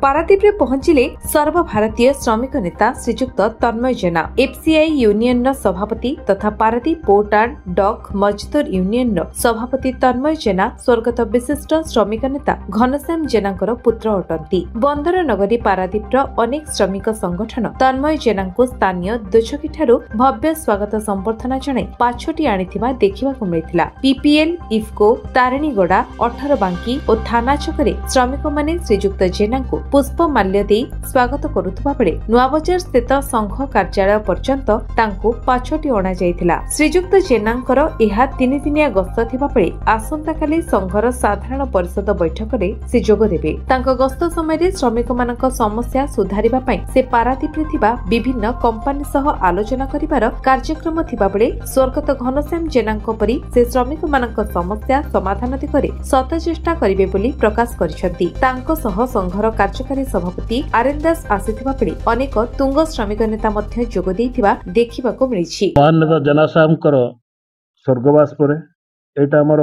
पारादीप पहुंचिले सर्वभारतीय श्रमिक नेता श्रीजुक्त तन्मय जेना। FCI union सभापति तथा पारादीप पोर्ट एंड डॉक मजदूर यूनियन सभापति तन्मय जेना स्वर्गत विशिष्ट श्रमिक नेता घनश्याम जेना पुत्र अटंती। बंदर नगरी पारादीप अनेक श्रमिक संगठन तन्मय जेना स्थानीय दुछकी ठारू भव्य स्वागत संबर्धना जणाई पाछोटी आनिथिबा देखिबाकु मिलिथिला। पीपीएल इफको तारिणीगड़ा 18 बांकी और थाना छकरे श्रमिक माने श्रीजुक्त जेना पुष्प माल्य दे स्वागत करुथबा बेले नुआबजार स्थित संघ कार्यालय पर्यंत तांको पाछोटी अणा जायथिला। श्रीजुक्त जेनांकर एहा 3 दिनिया गस्त थिबा बेले आसंता काली संघर साधारण परिषद बैठक रे से जोग देबे। तांको गस्त समय रे श्रमिक मानक समस्या सुधारिबा पई से पारादीप रे थिबा विभिन्न कंपनी सह आलोचना करिवार कार्यक्रम थिबा बेले स्वर्गत घनश्याम जेनांक परि से श्रमिक मानक समस्या समाधान दिगरे सत चेष्टा करिवे बोली प्रकाश करिसथि। तांको सह संघर कार्यकारी सभापति आरएन दास आसीथिबा बेले अनेक तुंग श्रमिक नेता मध्ये जोग देइथिबा देखिबाकु मिलिछि। महान नेता जेना साहबकर स्वर्गवास परे एटा हमर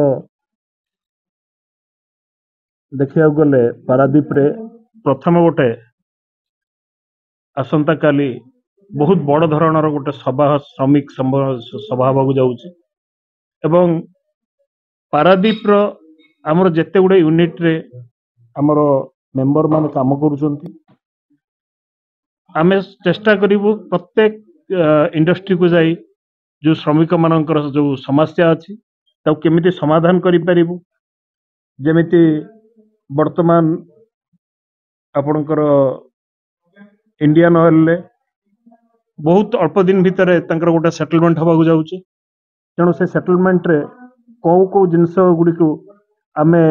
देखिया गले पारादीप रे प्रथम गोटे आसंता काली बहुत बड़ धरणर गोटे सभा श्रमिक सभा हबाकु जाउछि एवं पारादीप रो हमर जेते गुडे यूनिट रे हमर मेंबर मान काम करुछंती। आमे चेष्टा करिवु प्रत्येक इंडस्ट्री को जाई जो श्रमिक मानकर जो समस्या अछि ताउ केमिति समाधान करि परिबु। जेमिति वर्तमान आपनकर इंडियन ऑयल ले बहुत अल्प दिन भितर तांकर गोटे सेटलमेंट हबाकु जाउछि। तेणु से सेटलमेंट रे को जिनस गुडी को आमे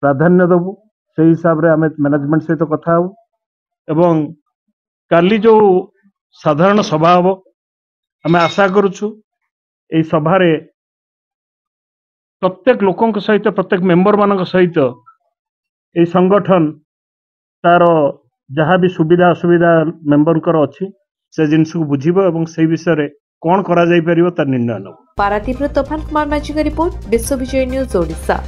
प्राधान्य दबु से हिसाब रे आमे मैनेजमेंट सहित कथा हो एवं काली जो साधारण सभा हो आमे आशा करूछु ए सभा रे प्रत्येक लोकों सहित प्रत्येक मेंबर मानक सहित ए संगठन तार जहाँ भी सुविधा असुविधा मेंबर कर अछि से जिनस को बुझिबो एवं से विषय रे कोन करा जाई परिबो तार निर्णय न। पारादीप तोफान कुमार माझी का रिपोर्ट विश्व विजय न्यूज ओडिशा।